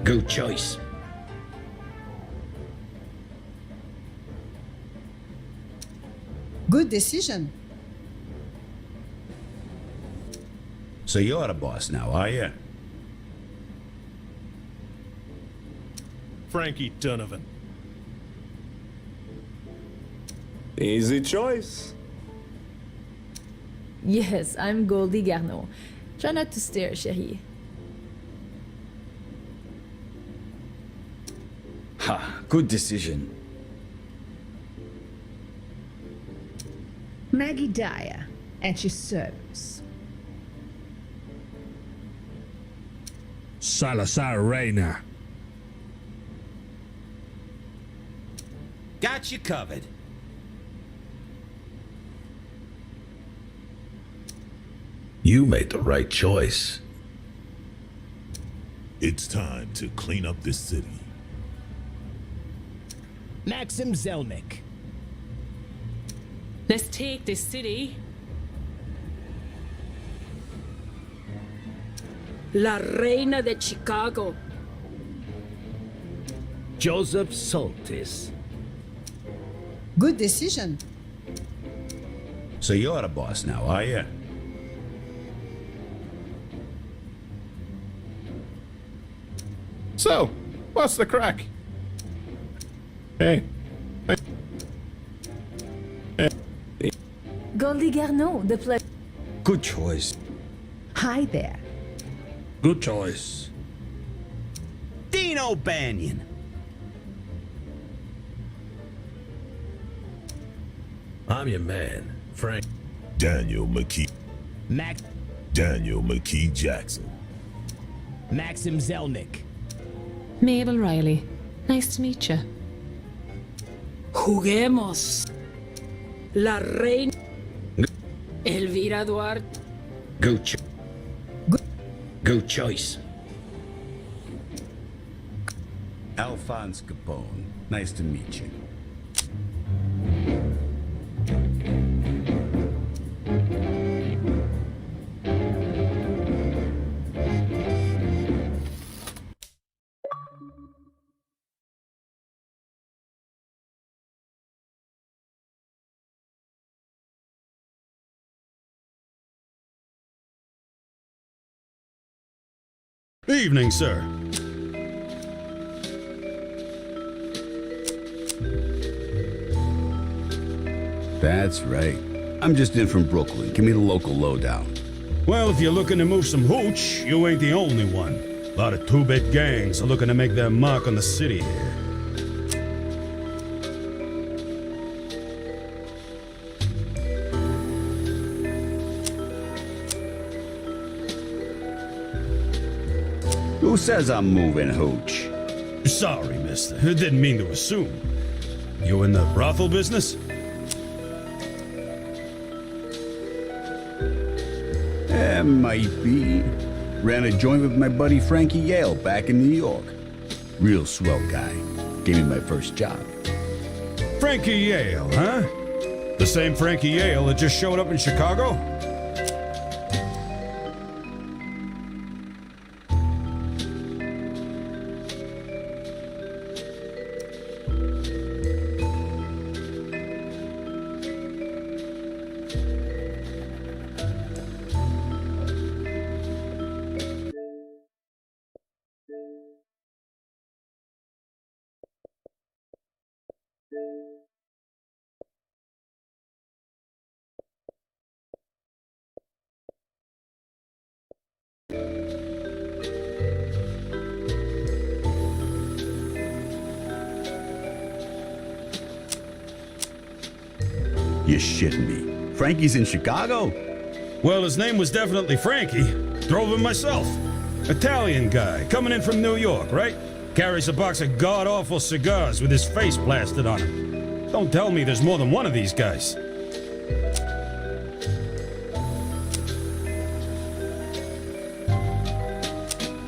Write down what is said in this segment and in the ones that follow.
Good choice. Good decision. So you're the boss now, are you? Frankie Donovan. Easy choice. Yes, I'm Goldie Garneau. Try not to stare, chérie. Ha, good decision. Maggie Dyer, at your service. Salazar Reina. Got you covered. You made the right choice. It's time to clean up this city. Maxim Zelnick. Let's take this city. La Reina de Chicago. Joseph Soltis. Good decision. So you're the boss now, are you? So, what's the crack? Hey. Goldie Garneau, the play. Good choice. Hi there. Good choice. Dino Banyan. I'm your man, Frank. Daniel McKee. Max. Daniel McKee Jackson. Maxim Zelnick. Mabel Riley. Nice to meet you. Juguemos. La Reina. Elvira Duarte. Good choice. Alphonse Capone. Nice to meet you. Evening, sir. That's right. I'm just in from Brooklyn. Give me the local lowdown. Well, if you're looking to move some hooch, you ain't the only one. A lot of two-bit gangs are looking to make their mark on the city here. Who says I'm moving hooch? Sorry, mister. I didn't mean to assume. You in the brothel business? Might be. Ran a joint with my buddy Frankie Yale back in New York. Real swell guy. Gave me my first job. Frankie Yale, huh? The same Frankie Yale that just showed up in Chicago? You're shitting me. Frankie's in Chicago? Well, his name was definitely Frankie. Drove him myself. Italian guy, coming in from New York, right? Carries a box of god-awful cigars with his face plastered on him. Don't tell me there's more than one of these guys.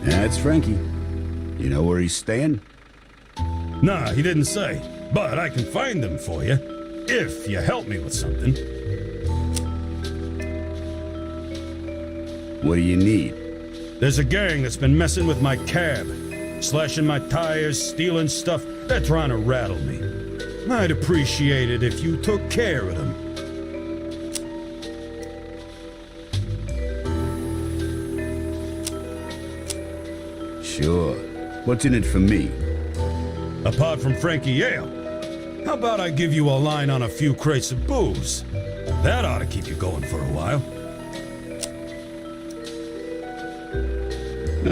That's Frankie. You know where he's staying? Nah, he didn't say. But I can find them for you, if you help me with something. What do you need? There's a gang that's been messing with my cab. Slashing my tires, stealing stuff, they're trying to rattle me. I'd appreciate it if you took care of them. Sure. What's in it for me? Apart from Frankie Yale, how about I give you a line on a few crates of booze? That ought to keep you going for a while.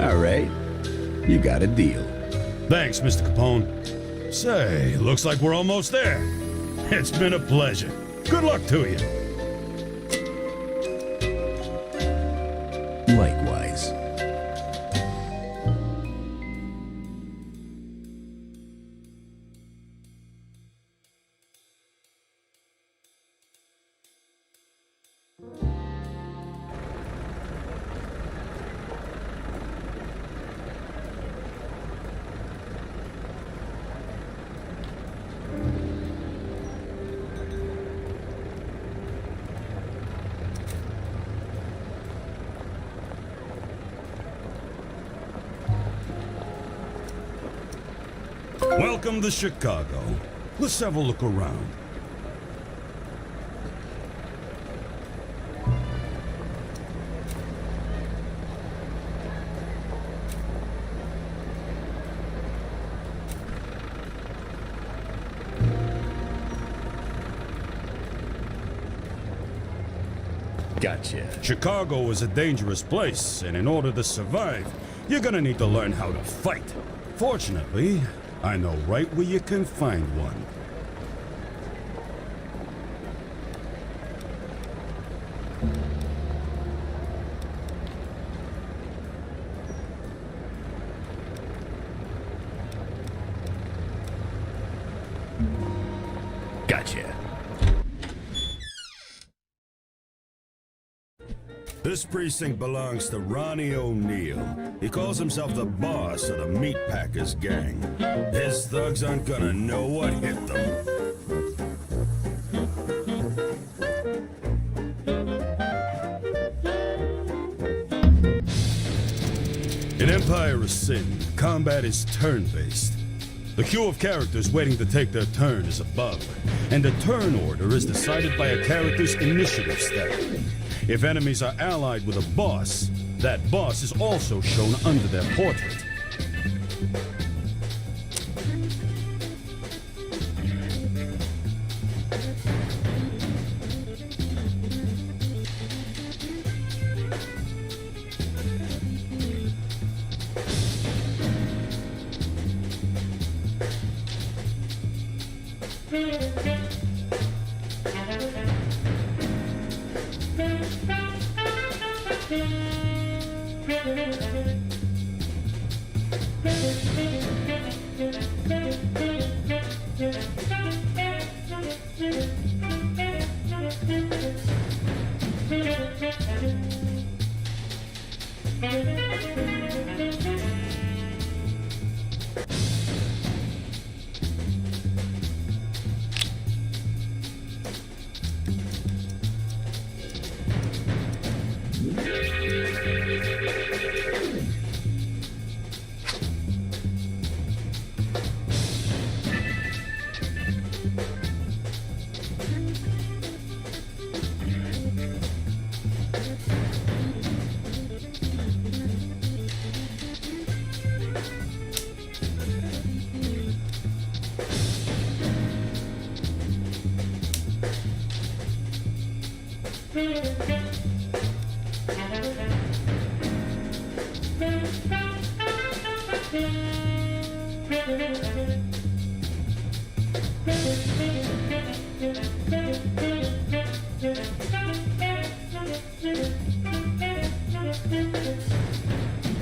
All right. You got a deal. Thanks, Mr. Capone. Say, looks like we're almost there. It's been a pleasure. Good luck to you. Likewise. Welcome to Chicago. Let's have a look around. Gotcha. Chicago is a dangerous place, and in order to survive, you're gonna need to learn how to fight. Fortunately, I know right where you can find one. Gotcha. This precinct belongs to Ronnie O'Neill. He calls himself the boss of the Meat Packers gang. His thugs aren't gonna know what hit them. In Empire of Sin, combat is turn-based. The queue of characters waiting to take their turn is above, and the turn order is decided by a character's initiative stat. If enemies are allied with a boss, that boss is also shown under their portrait.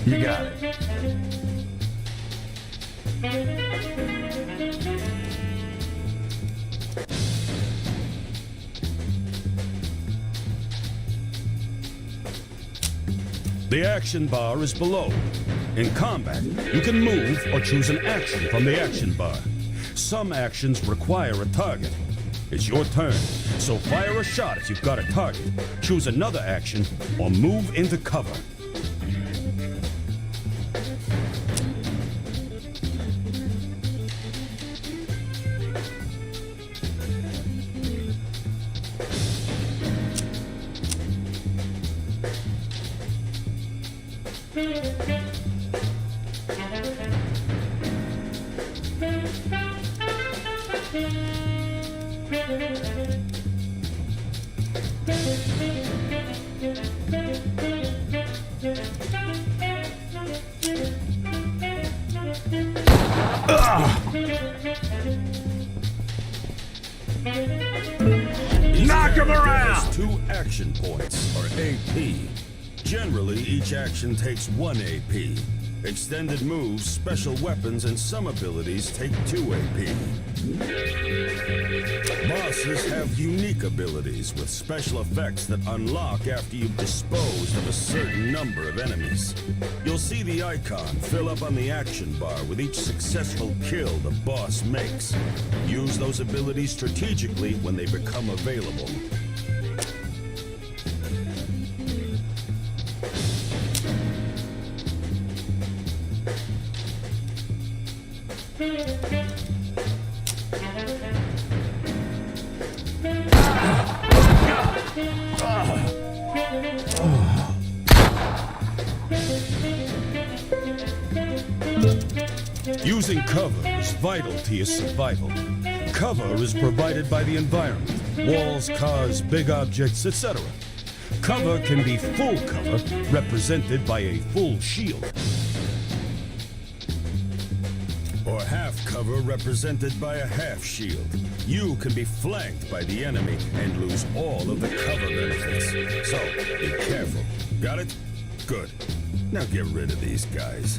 You got it. The action bar is below. In combat, you can move or choose an action from the action bar. Some actions require a target. It's your turn, so fire a shot if you've got a target, choose another action, or move into cover. Knock him around! There's 2 action points, or AP. Generally, each action takes 1 AP. Extended moves, special weapons, and some abilities take 2 AP. Bosses have unique abilities with special effects that unlock after you've disposed of a certain number of enemies. You'll see the icon fill up on the action bar with each successful kill the boss makes. Use those abilities strategically when they become available. Using cover is vital to your survival. Cover is provided by the environment, walls, cars, big objects, etc. Cover can be full cover, represented by a full shield. Or half cover, represented by a half shield. You can be flanked by the enemy and lose all of the cover benefits. So, be careful. Got it? Good. Now get rid of these guys.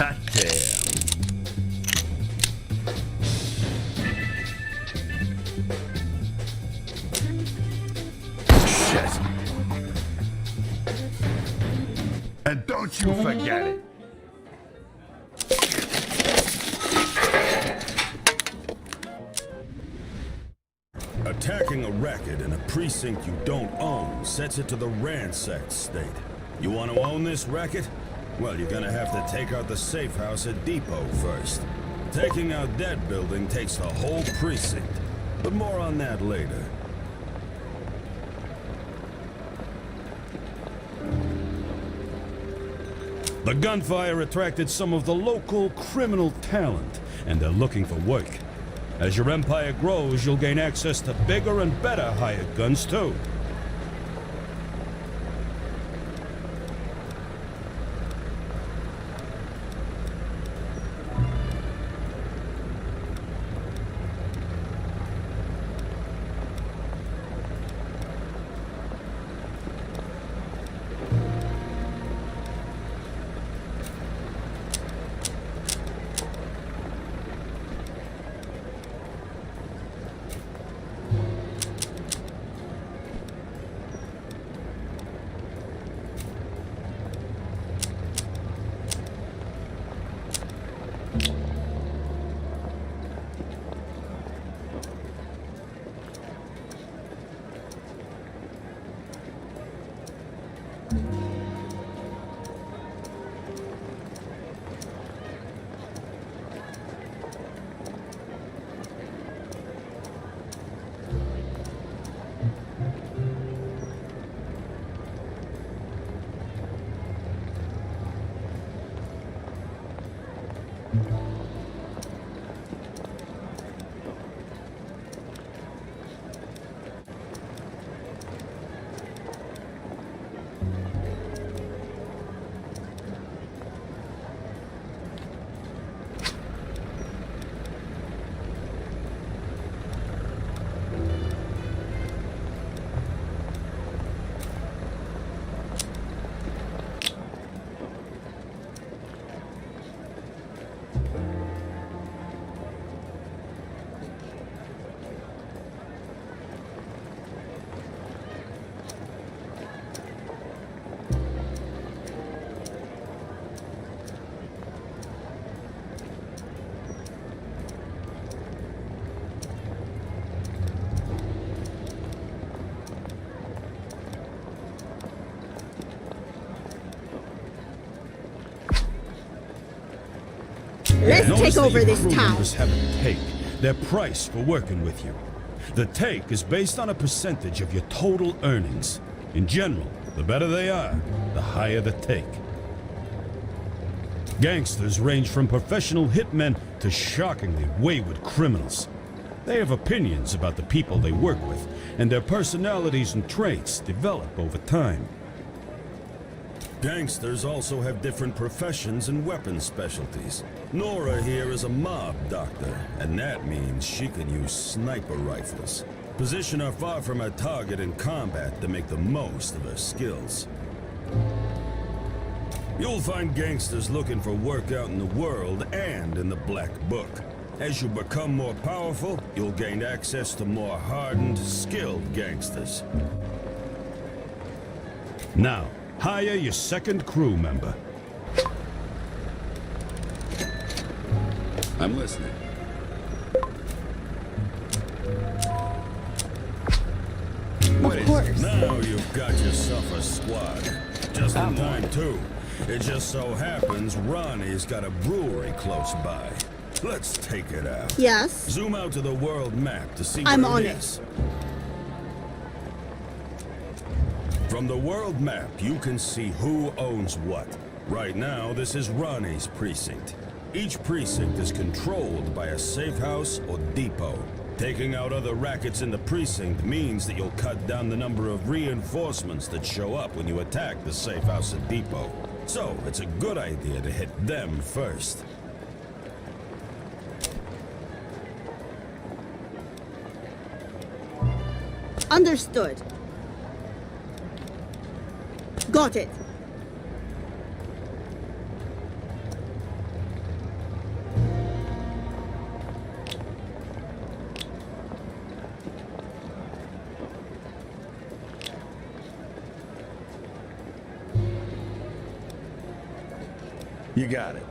Hot damn. Shit. And don't you forget it. Attacking a racket in a precinct you don't own sets it to the ransacked state. You want to own this racket? Well, you're gonna have to take out the safe house at Depot first. Taking out that building takes the whole precinct. But more on that later. The gunfire attracted some of the local criminal talent, and they're looking for work. As your empire grows, you'll gain access to bigger and better hired guns, too. Let's Notice take that over your this crew town. members have a take, their price for working with you. The take is based on a percentage of your total earnings. In general, the better they are, the higher the take. Gangsters range from professional hitmen to shockingly wayward criminals. They have opinions about the people they work with, and their personalities and traits develop over time. Gangsters also have different professions and weapon specialties. Nora here is a mob doctor, and that means she can use sniper rifles. Position her far from her target in combat to make the most of her skills. You'll find gangsters looking for work out in the world and in the Black Book. As you become more powerful, you'll gain access to more hardened, skilled gangsters. Now, hire your second crew member. I'm listening. Of course. Now you've got yourself a squad. Just in time, too. It just so happens Ronnie's got a brewery close by. Let's take it out. Yes. Zoom out to the world map to see I'm where on it it. is. From the world map, you can see who owns what. Right now, this is Ronnie's precinct. Each precinct is controlled by a safe house or depot. Taking out other rackets in the precinct means that you'll cut down the number of reinforcements that show up when you attack the safe house or depot. So, it's a good idea to hit them first. Understood. Got it. You got it.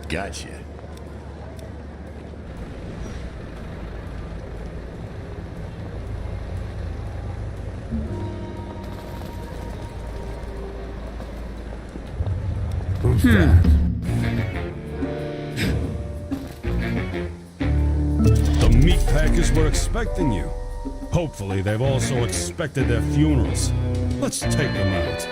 Gotcha. Who's that? The meat packers were expecting you. Hopefully, they've also expected their funerals. Let's take them out.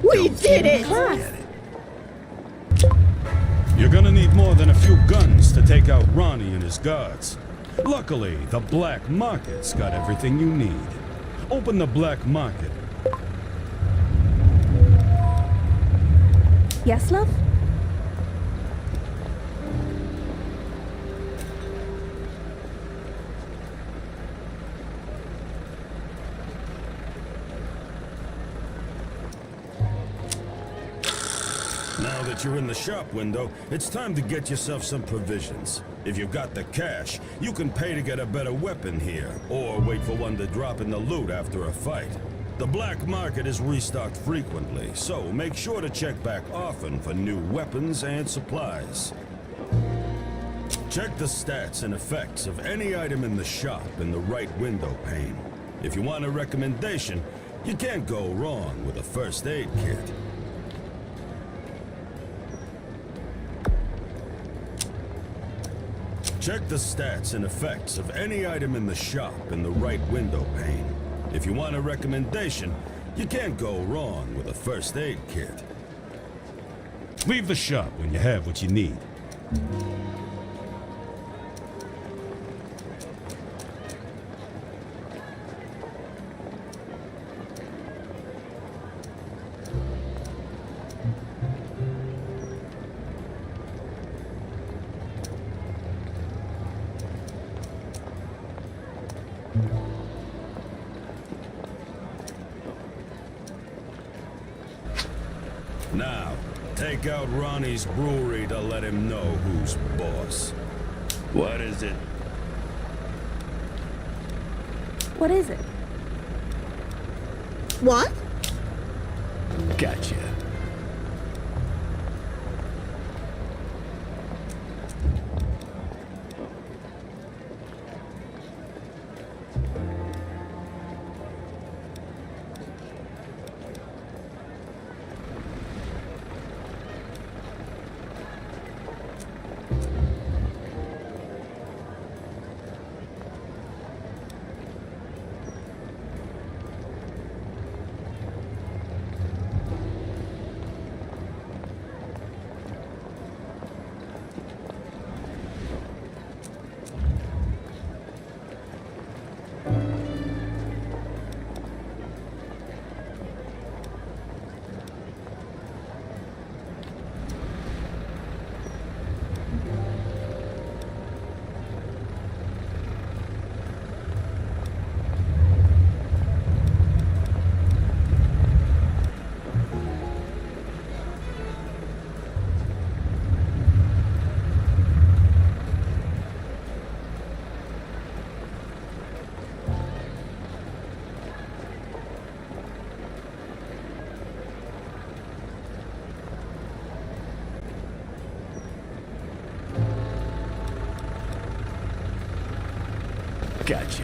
We did it! You're gonna need more than a few guns to take out Ronnie and his guards. Luckily, the black market's got everything you need. Open the black market. 。 . 。 Yes, love? 。 . 。 . 。 . 。 . 。 . 。 . 。 . 。 . 。 . 。 . 。 . 。 . 。 . 。 . 。 . 。 . Yes, love? 。 . 。 . 。 . 。 . . Now that you're in the shop window, it's time to get yourself some provisions. If you've got the cash, you can pay to get a better weapon here, or wait for one to drop in the loot after a fight. The black market is restocked frequently, so make sure to check back often for new weapons and supplies. Check the stats and effects of any item in the shop in the right window pane. If you want a recommendation, you can't go wrong with a first aid kit. Check the stats and effects of any item in the shop in the right window pane. If you want a recommendation, you can't go wrong with a first aid kit. Leave the shop when you have what you need. Now, take out Ronnie's brewery to let him know who's boss. What is it? What is it? What? Gotcha. Gotcha.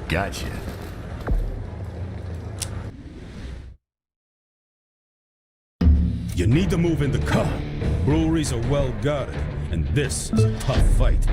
Gotcha. You need to move in the car. Breweries are well guarded, and this is a tough fight.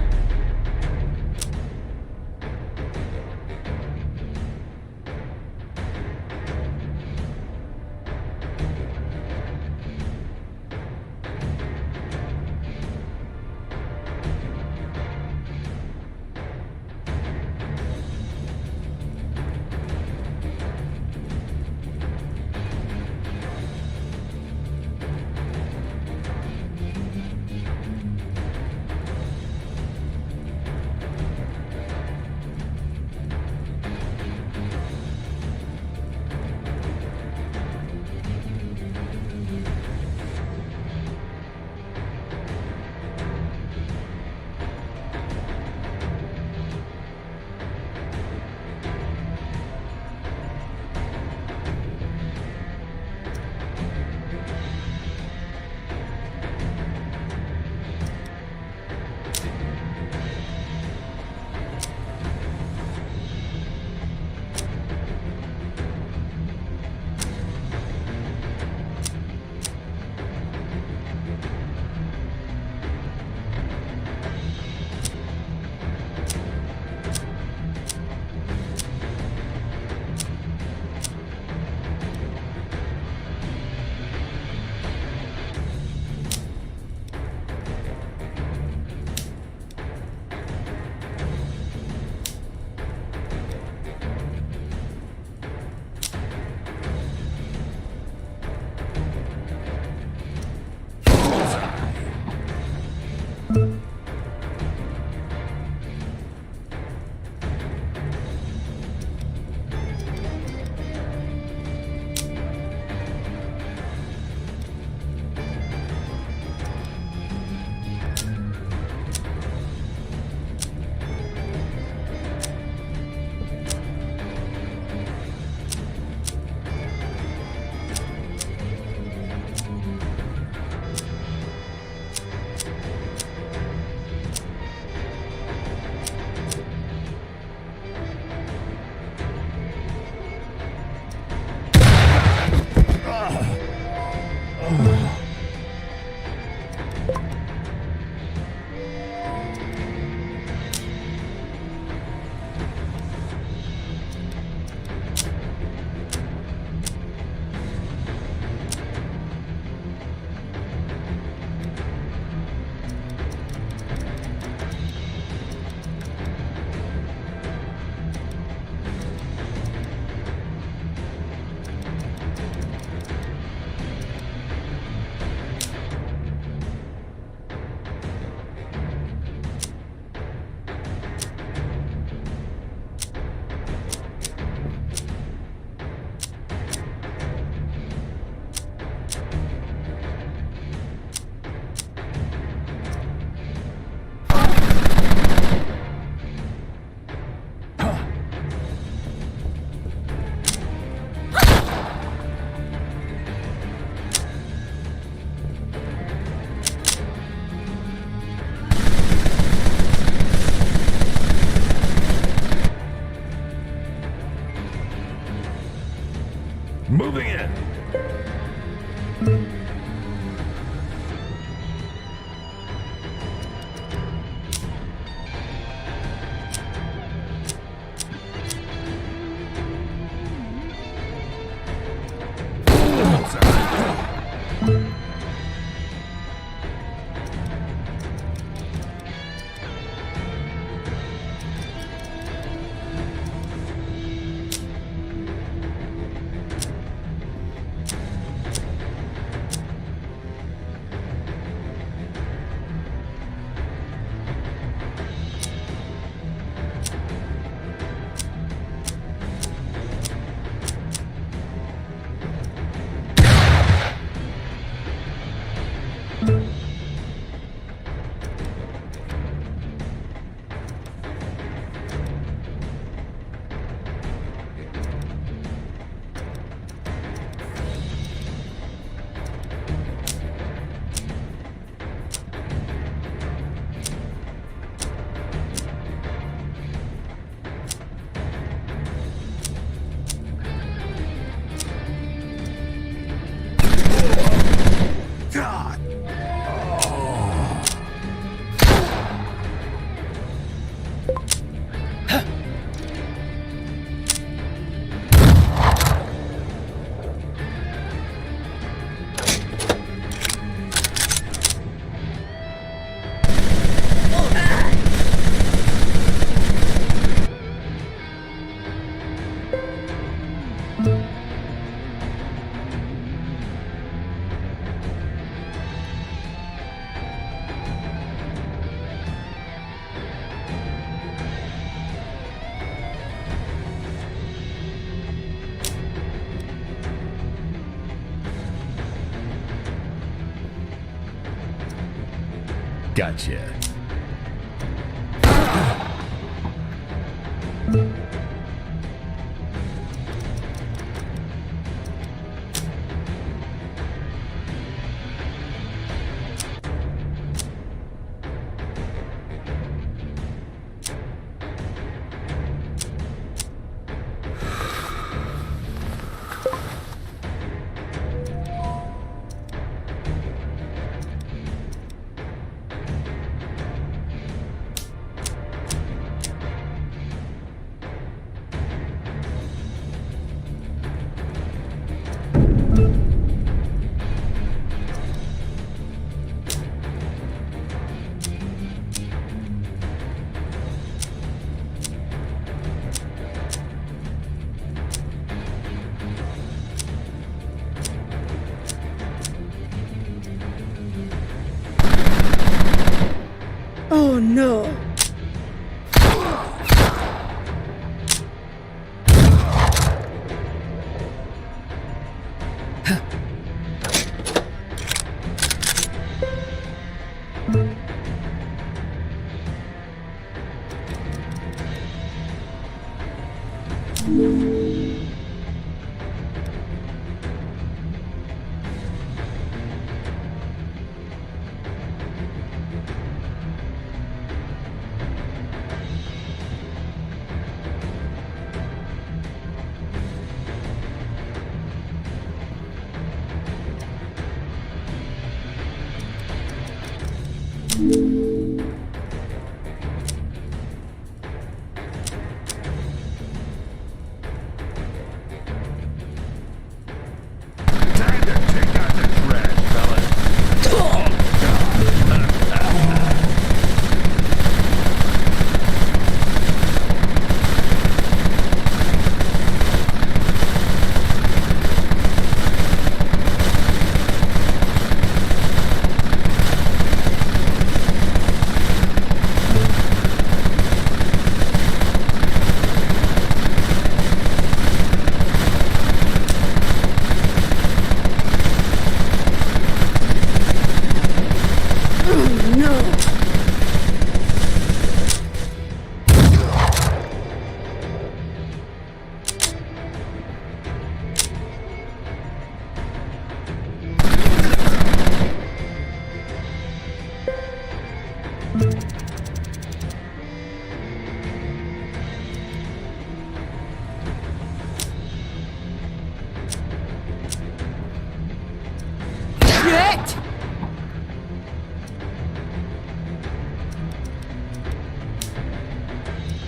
Moving in. Gotcha. Oh no.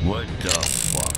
What the fuck?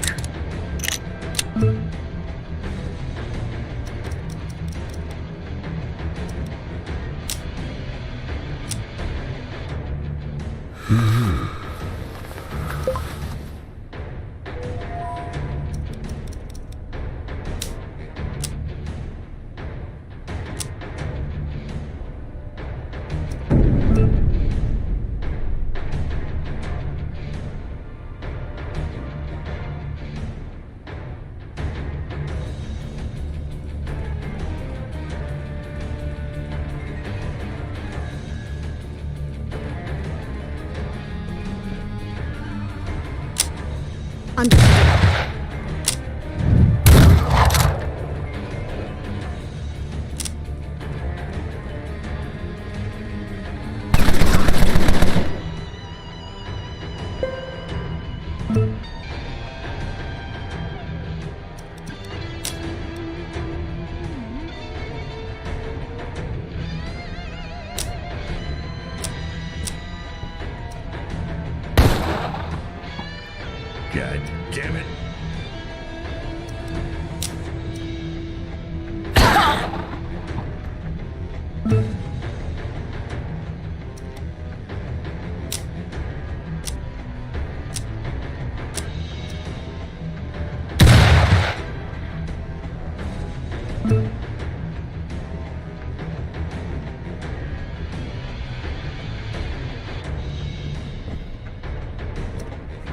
God damn it.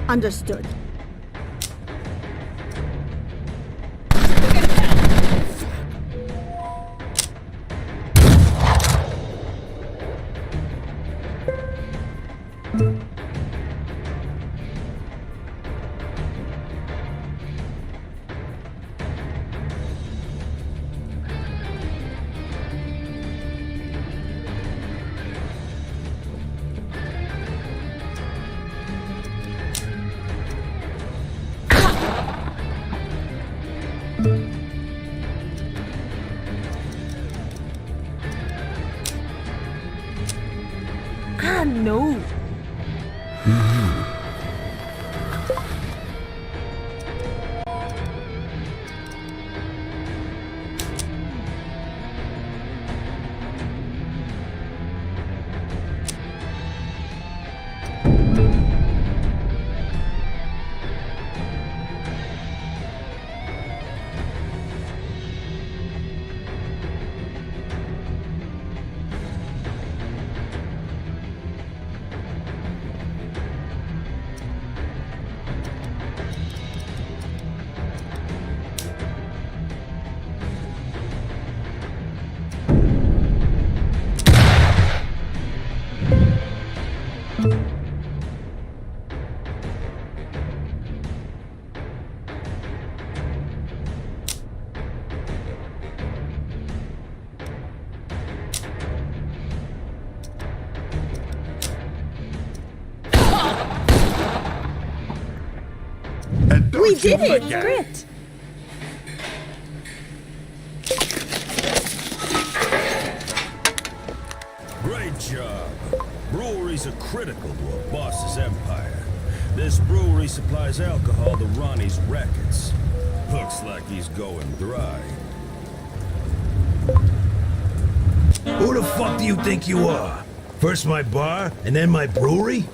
Understood. Ah, no. We did it! Great! Great job. Breweries are critical to a boss's empire. This brewery supplies alcohol to Ronnie's rackets. Looks like he's going dry. Who the fuck do you think you are? First my bar, and then my brewery?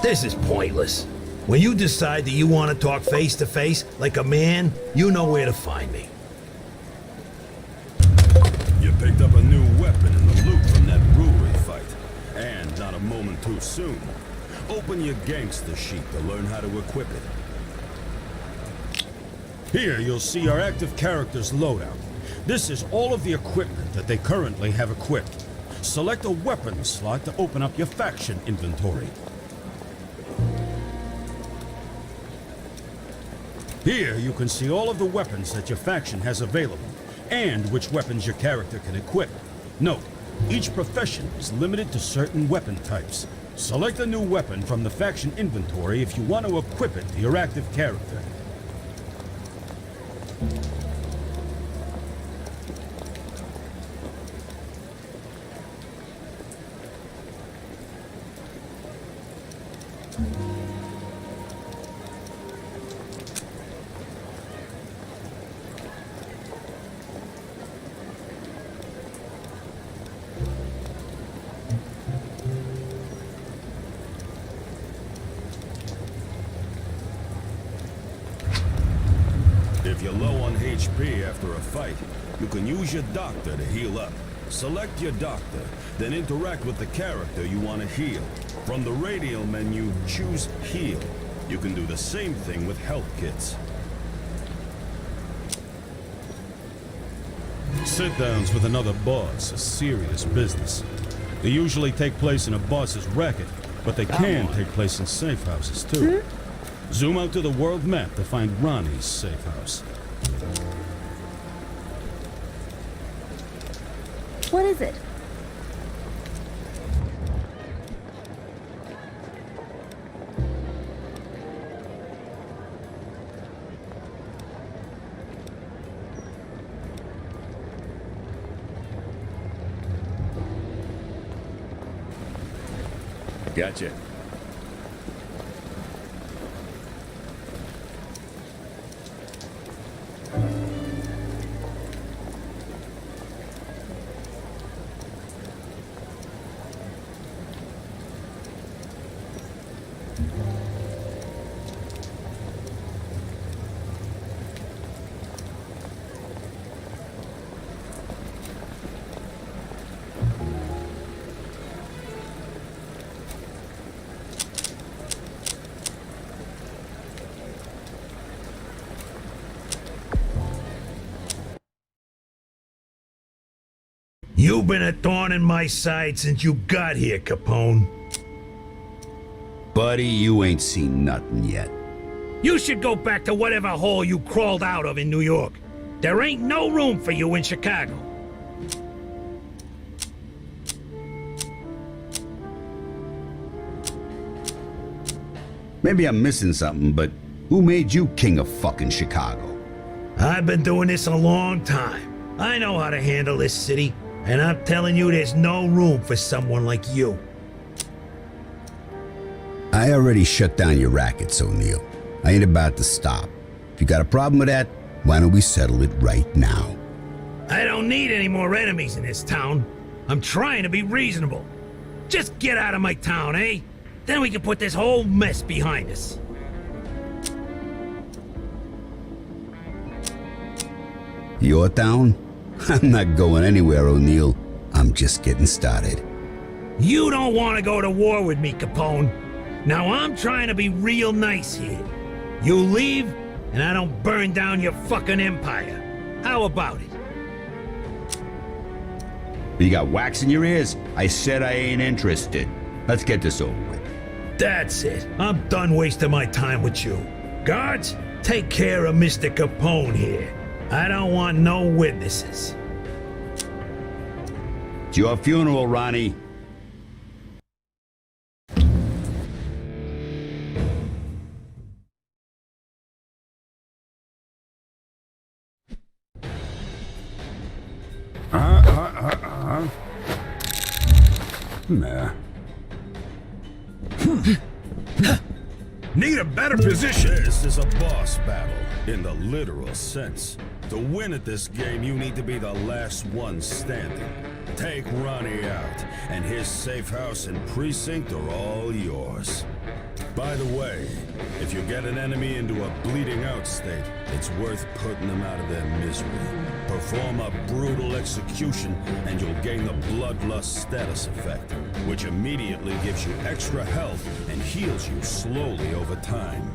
This is pointless. When you decide that you want to talk face to face like a man, you know where to find me. You picked up a new weapon in the loot from that brewery fight. And not a moment too soon. Open your gangster sheet to learn how to equip it. Here you'll see our active characters' loadout. This is all of the equipment that they currently have equipped. Select a weapon slot to open up your faction inventory. Here you can see all of the weapons that your faction has available, and which weapons your character can equip. Note, each profession is limited to certain weapon types. Select a new weapon from the faction inventory if you want to equip it to your active character. low on HP after a fight, you can use your doctor to heal up. Select your doctor, then interact with the character you want to heal. From the radial menu, choose Heal. You can do the same thing with health kits. Sit-downs with another boss are serious business. They usually take place in a boss's racket, but they can take place in safe houses too. Zoom out to the world map to find Ronnie's safe house. What is it? Gotcha. You've been a thorn in my side since you got here, Capone. Buddy, you ain't seen nothing yet. You should go back to whatever hole you crawled out of in New York. There ain't no room for you in Chicago. Maybe I'm missing something, but who made you king of fucking Chicago? I've been doing this a long time. I know how to handle this city, and I'm telling you there's no room for someone like you. I already shut down your rackets, O'Neill. I ain't about to stop. If you got a problem with that, why don't we settle it right now? I don't need any more enemies in this town. I'm trying to be reasonable. Just get out of my town, eh? Then we can put this whole mess behind us. Your town? I'm not going anywhere, O'Neill. I'm just getting started. You don't want to go to war with me, Capone. Now I'm trying to be real nice here. You leave, and I don't burn down your fucking empire. How about it? You got wax in your ears? I said I ain't interested. Let's get this over with. That's it. I'm done wasting my time with you. Guards, take care of Mr. Capone here. I don't want no witnesses. It's your funeral, Ronnie. Nah. Need a better position. This is a boss battle, in the literal sense. To win at this game, you need to be the last one standing. Take Ronnie out, and his safe house and precinct are all yours. By the way, if you get an enemy into a bleeding out state, it's worth putting them out of their misery. Perform a brutal execution, and you'll gain the Bloodlust status effect, which immediately gives you extra health and heals you slowly over time.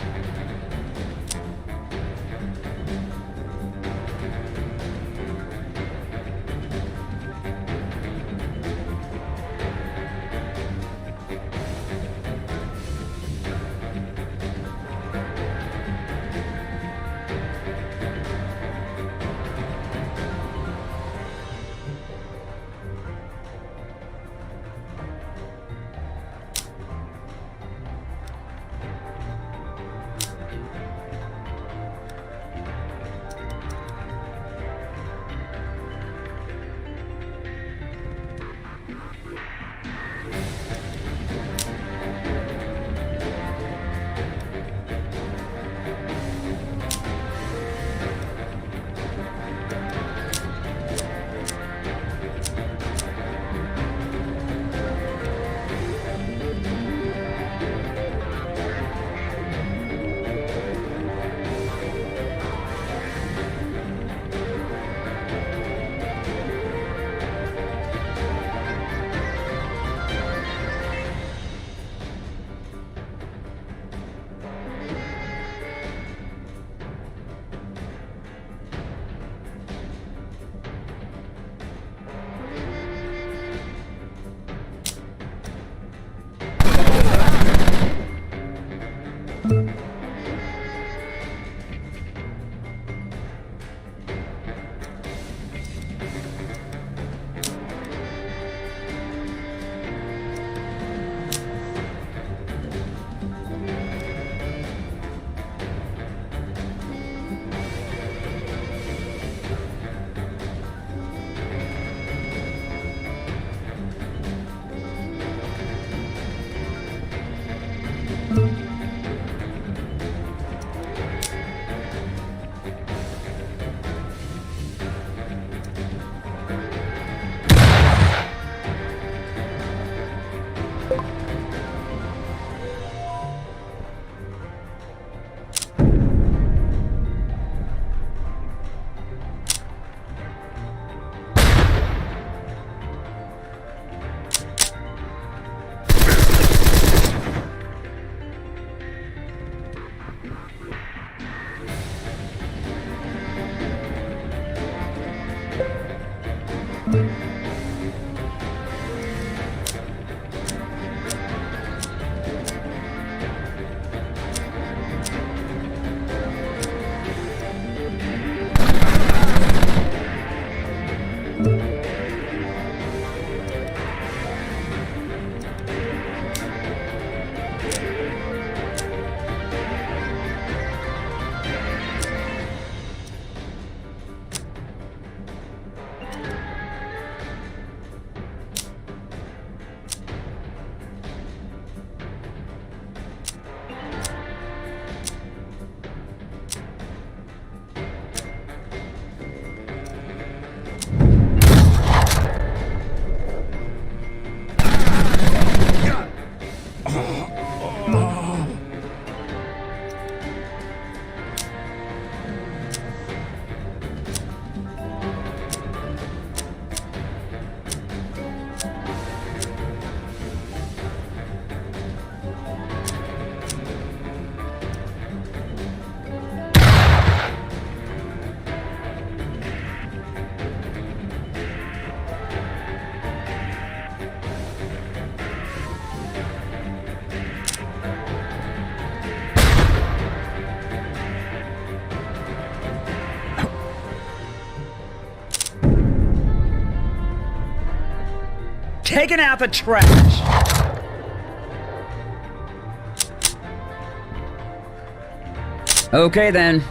taking out the trash. Okay then.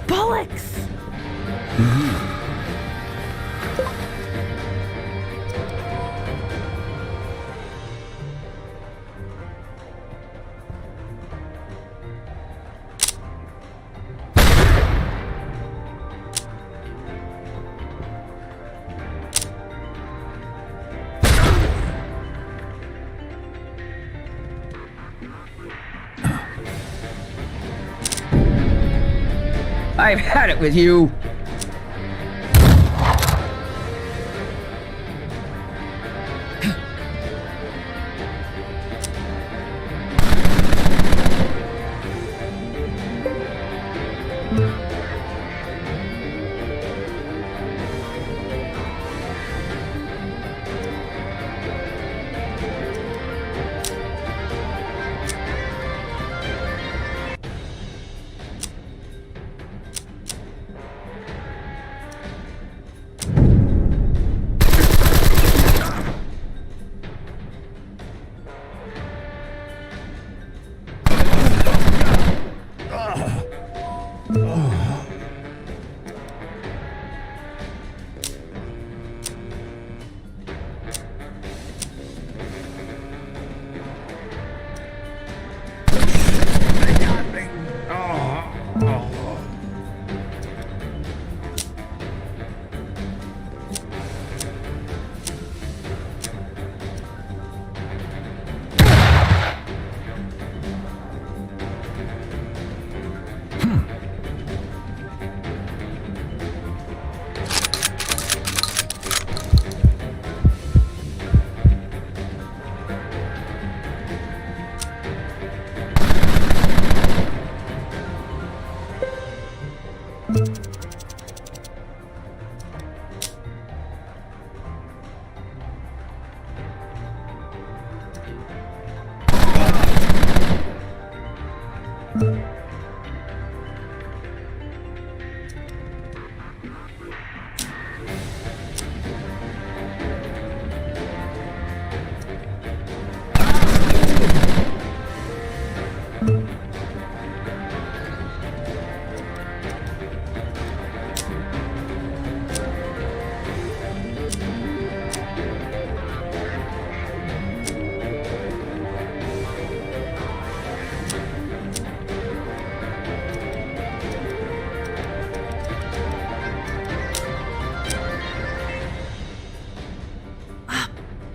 Bollocks! I've had it with you.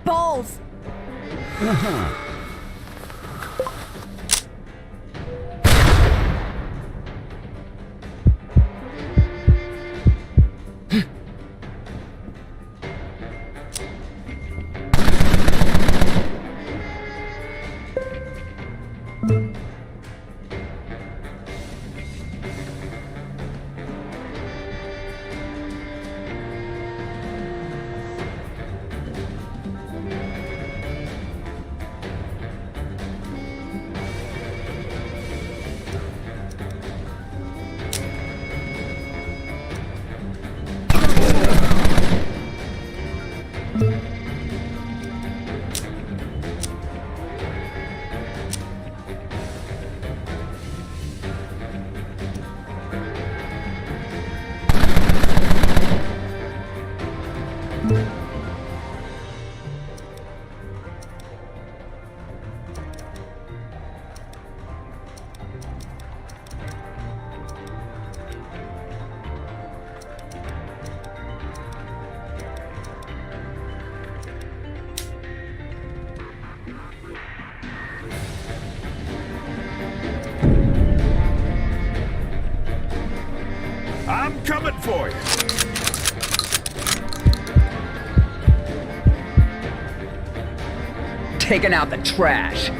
Balls! coming for you. Taking out the trash.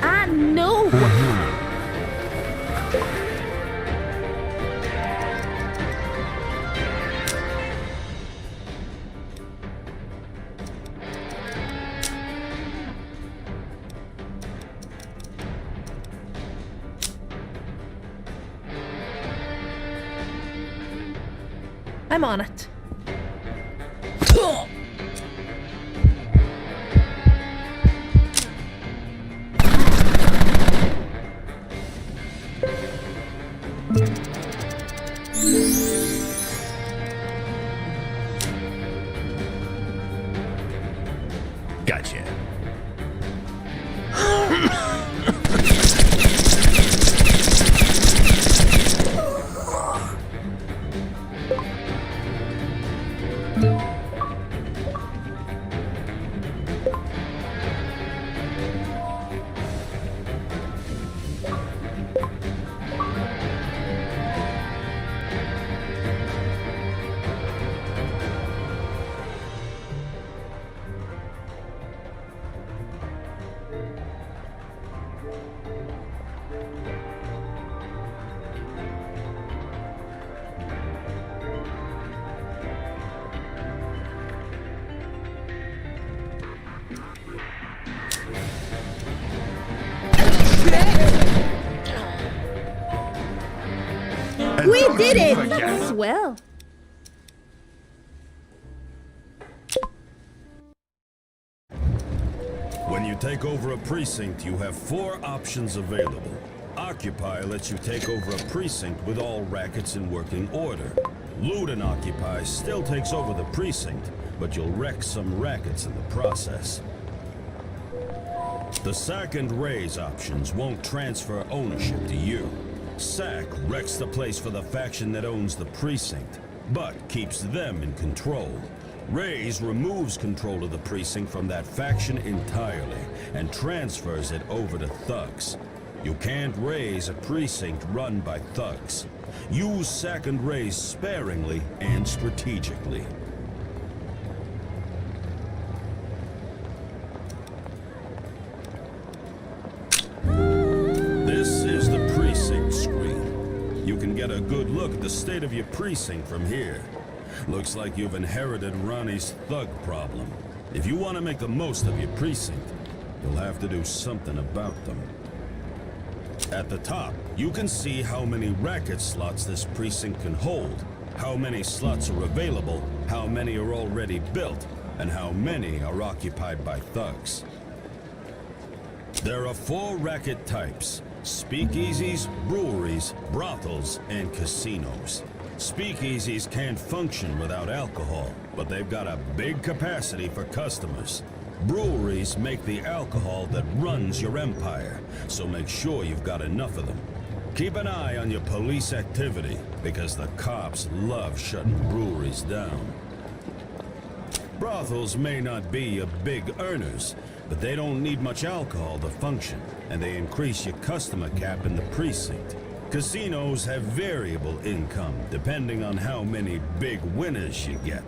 I know. I'm on it. Gotcha. We did it! Swell. When you take over a precinct, you have 4 options available. Occupy lets you take over a precinct with all rackets in working order. Loot and Occupy still takes over the precinct, but you'll wreck some rackets in the process. The Sack and Raise options won't transfer ownership to you. Sack wrecks the place for the faction that owns the precinct, but keeps them in control. Raise removes control of the precinct from that faction entirely and transfers it over to thugs. You can't raise a precinct run by thugs. Use Sack and Raise sparingly and strategically. This is the precinct screen. You can get a good look at the state of your precinct from here. Looks like you've inherited Ronnie's thug problem. If you want to make the most of your precinct, you'll have to do something about them. At the top, you can see how many racket slots this precinct can hold. how many slots are available, how many are already built, and how many are occupied by thugs. There are 4 racket types: speakeasies, breweries, brothels, and casinos. Speakeasies can't function without alcohol, but they've got a big capacity for customers. Breweries make the alcohol that runs your empire, so make sure you've got enough of them. Keep an eye on your police activity, because the cops love shutting breweries down. Brothels may not be your big earners, but they don't need much alcohol to function, and they increase your customer cap in the precinct. Casinos have variable income, depending on how many big winners you get.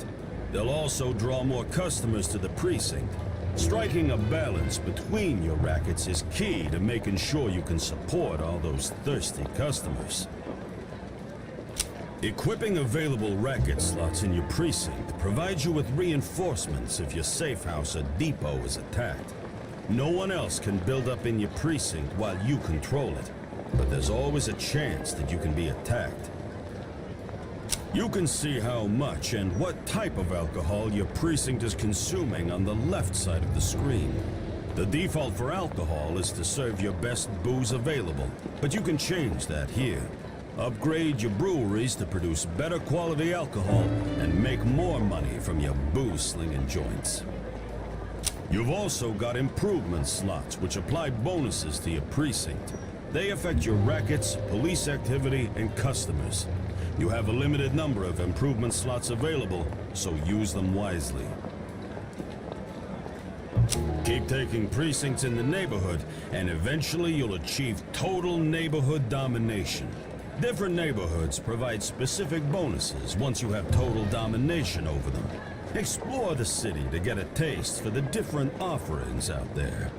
They'll also draw more customers to the precinct. Striking a balance between your rackets is key to making sure you can support all those thirsty customers. Equipping available racket slots in your precinct provides you with reinforcements if your safe house or depot is attacked. No one else can build up in your precinct while you control it, but there's always a chance that you can be attacked. You can see how much and what type of alcohol your precinct is consuming on the left side of the screen. The default for alcohol is to serve your best booze available, but you can change that here. Upgrade your breweries to produce better quality alcohol and make more money from your booze-slinging joints. You've also got improvement slots which apply bonuses to your precinct. They affect your rackets, police activity, and customers. You have a limited number of improvement slots available, so use them wisely. Keep taking precincts in the neighborhood, and eventually you'll achieve total neighborhood domination. Different neighborhoods provide specific bonuses once you have total domination over them. Explore the city to get a taste for the different offerings out there.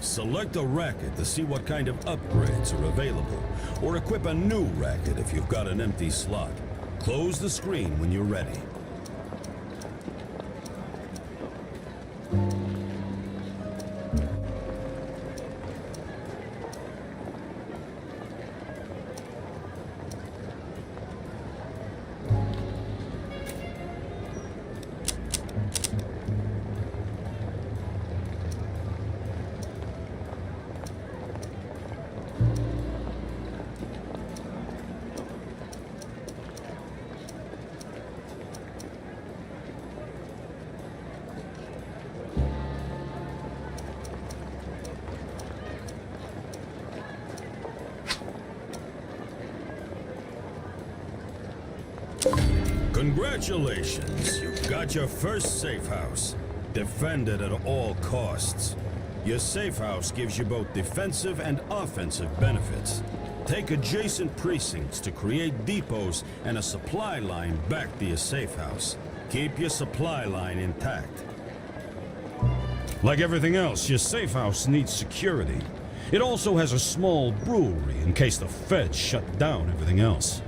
Select a racket to see what kind of upgrades are available, or equip a new racket if you've got an empty slot. Close the screen when you're ready. Congratulations, you've got your first safe house. Defend it at all costs. Your safe house gives you both defensive and offensive benefits. Take adjacent precincts to create depots and a supply line back to your safe house. Keep your supply line intact. Like everything else, your safe house needs security. It also has a small brewery in case the feds shut down everything else.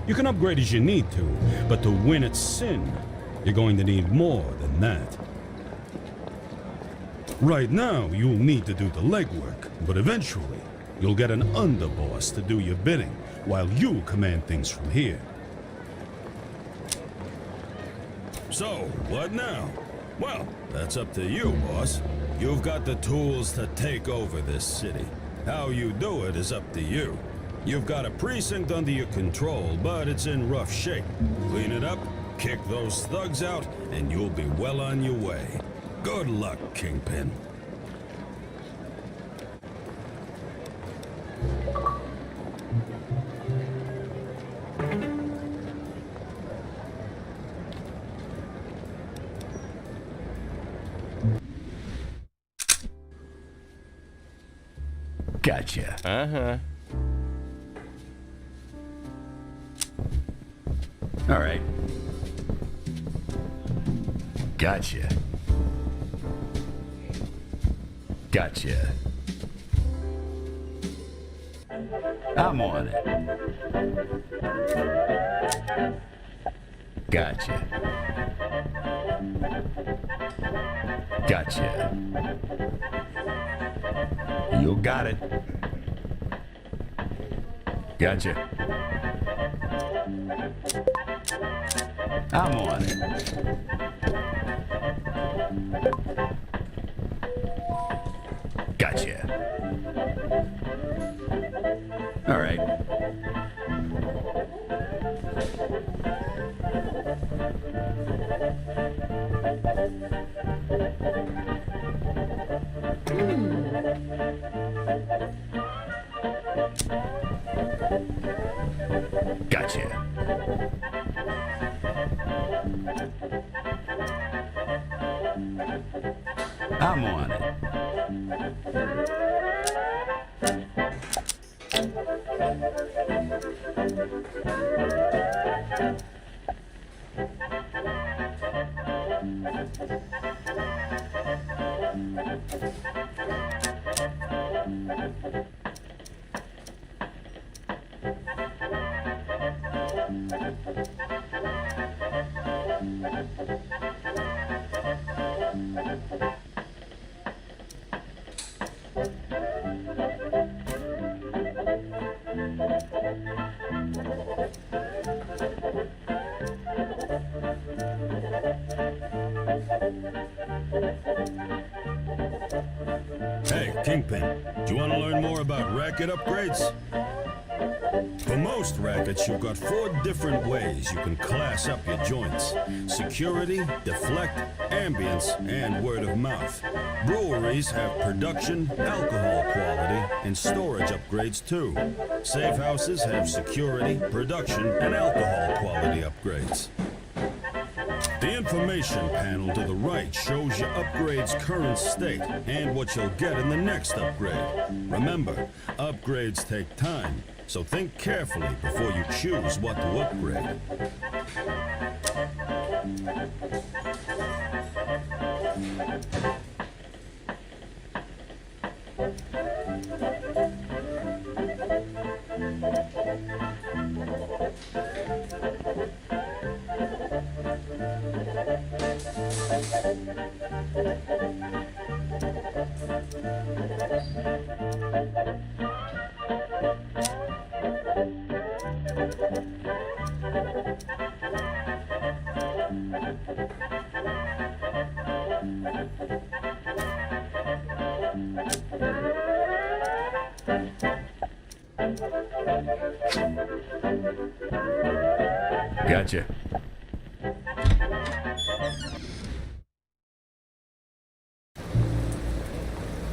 You can upgrade as you need to, but to win at Sin, you're going to need more than that. Right now, you'll need to do the legwork, but eventually, you'll get an underboss to do your bidding, while you command things from here. So, what now? Well, that's up to you, boss. You've got the tools to take over this city. How you do it is up to you. You've got a precinct under your control, but it's in rough shape. Clean it up, kick those thugs out, and you'll be well on your way. Good luck, Kingpin. Gotcha. Uh-huh. All right. Gotcha. Gotcha. I'm on it. Gotcha. Gotcha. You got it. Gotcha. I'm on it. Gotcha. All right. Gotcha. I'm on it. Hey, Kingpin, do you want to learn more about racket upgrades? For most rackets, you've got 4 different ways you can class up your joints. Security, deflect, ambience, and word of mouth. Breweries have production, alcohol quality, and storage upgrades too. Safe houses have security, production, and alcohol quality upgrades. The information panel to the right shows your upgrade's current state and what you'll get in the next upgrade. Remember, upgrades take time, so think carefully before you choose what to upgrade. Gotcha.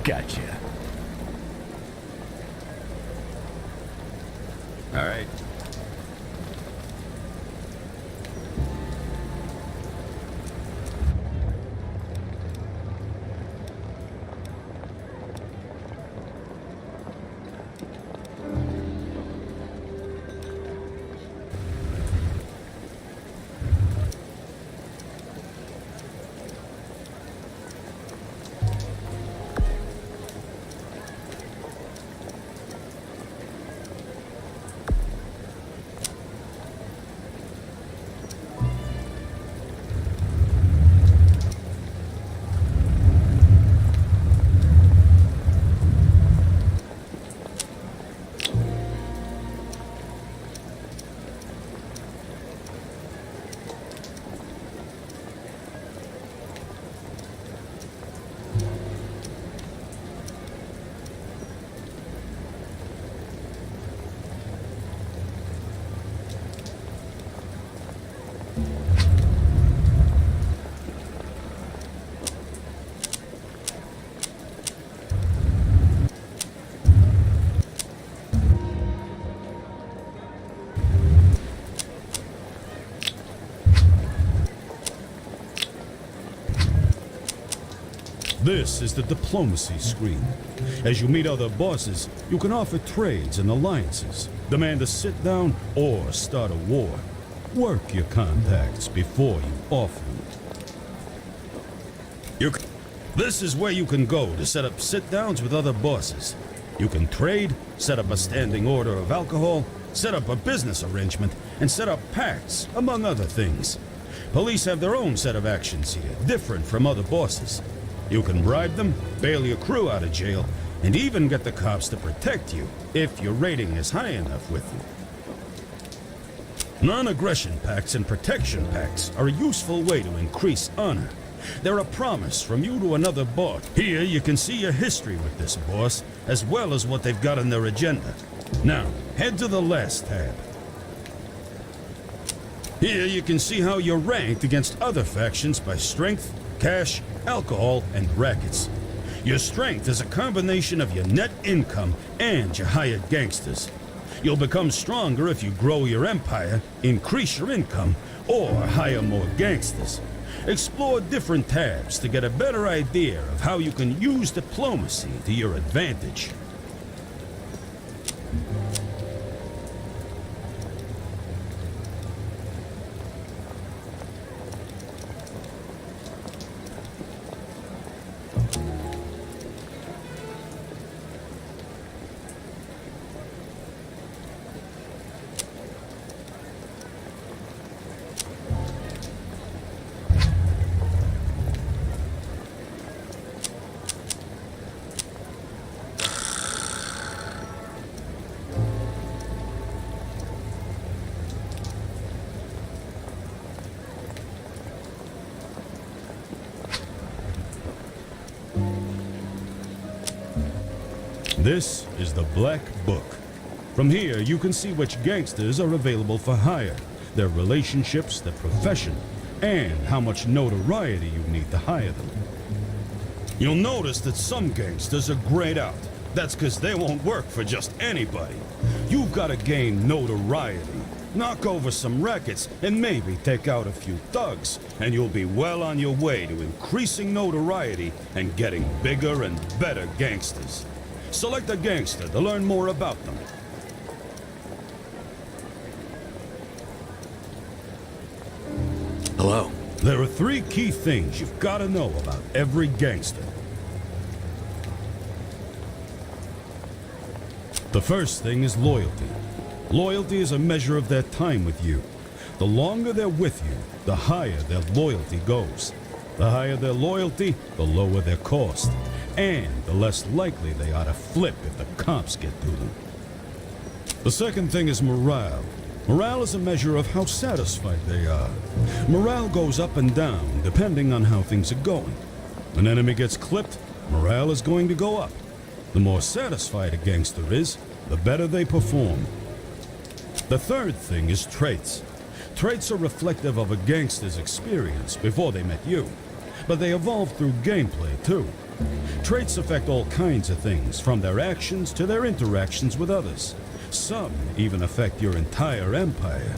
Gotcha. All right. This is the diplomacy screen. As you meet other bosses, you can offer trades and alliances, demand a sit-down, or start a war. Work your contacts before you offer them. This is where you can go to set up sit-downs with other bosses. You can trade, set up a standing order of alcohol, set up a business arrangement, and set up pacts, among other things. Police have their own set of actions here, different from other bosses. You can bribe them, bail your crew out of jail, and even get the cops to protect you, if your rating is high enough with them. Non-aggression pacts and protection pacts are a useful way to increase honor. They're a promise from you to another boss. Here you can see your history with this boss, as well as what they've got on their agenda. Now, head to the last tab. Here you can see how you're ranked against other factions by strength, cash, alcohol, and rackets. Your strength is a combination of your net income and your hired gangsters. You'll become stronger if you grow your empire, increase your income, or hire more gangsters. Explore different tabs to get a better idea of how you can use diplomacy to your advantage. This is the Black Book. From here, you can see which gangsters are available for hire, their relationships, their profession, and how much notoriety you need to hire them. You'll notice that some gangsters are grayed out. That's because they won't work for just anybody. You've got to gain notoriety, knock over some rackets, and maybe take out a few thugs, and you'll be well on your way to increasing notoriety and getting bigger and better gangsters. Select a gangster to learn more about them. Hello. There are 3 key things you've got to know about every gangster. The first thing is loyalty. Loyalty is a measure of their time with you. The longer they're with you, the higher their loyalty goes. The higher their loyalty, the lower their cost. And the less likely they are to flip if the cops get to them. The second thing is morale. Morale is a measure of how satisfied they are. Morale goes up and down depending on how things are going. An enemy gets clipped, morale is going to go up. The more satisfied a gangster is, the better they perform. The third thing is traits. Traits are reflective of a gangster's experience before they met you, but they evolve through gameplay too. Traits affect all kinds of things, from their actions to their interactions with others. Some even affect your entire empire.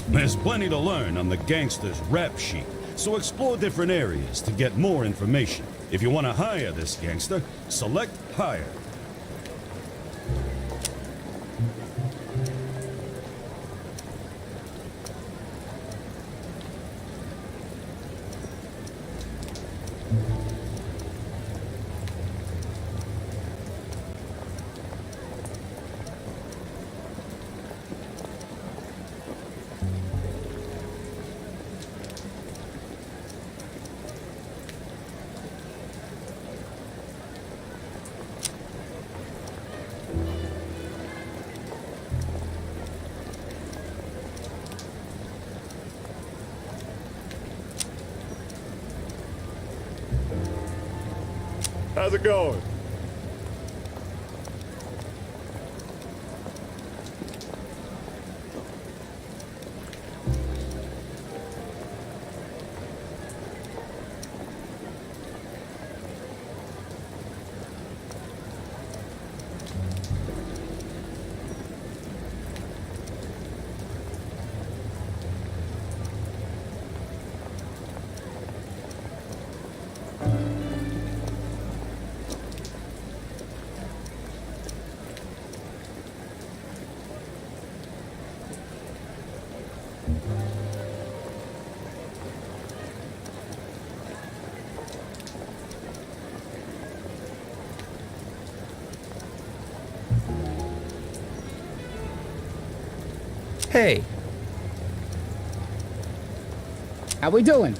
There's plenty to learn on the gangster's rap sheet, so explore different areas to get more information. If you want to hire this gangster, select Hire. How's it going? Hey. How we doing?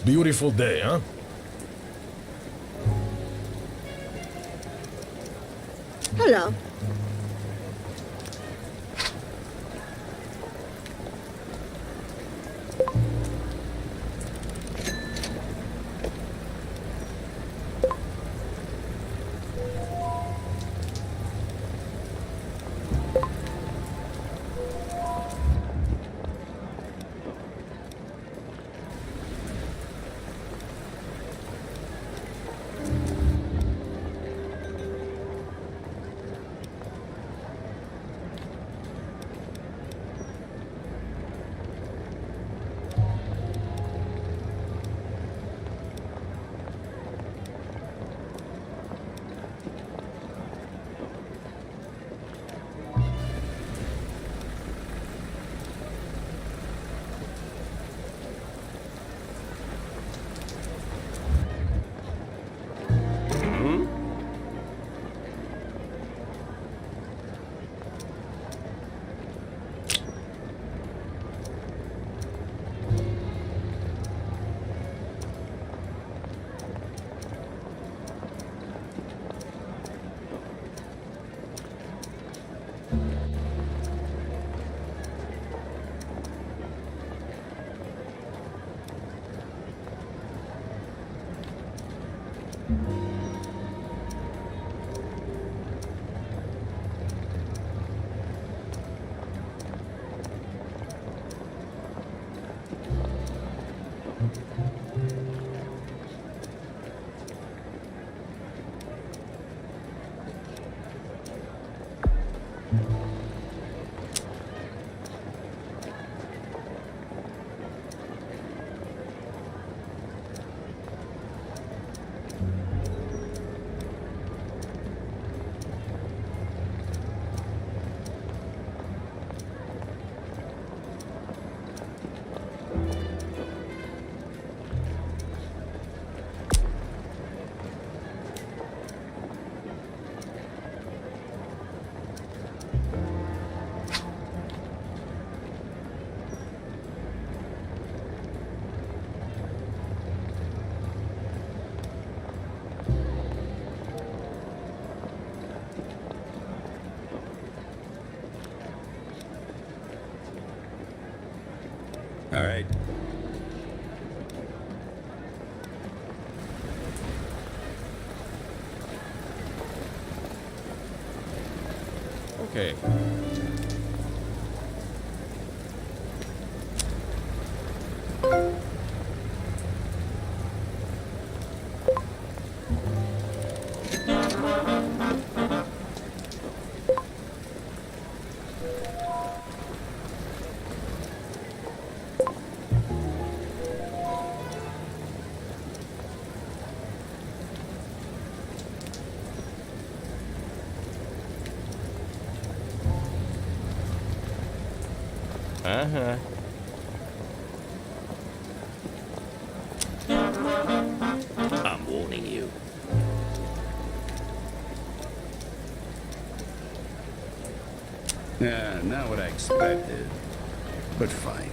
beautiful day, huh? Hello. All right. Okay. Uh-huh. I'm warning you. Yeah, not what I expected. But fine.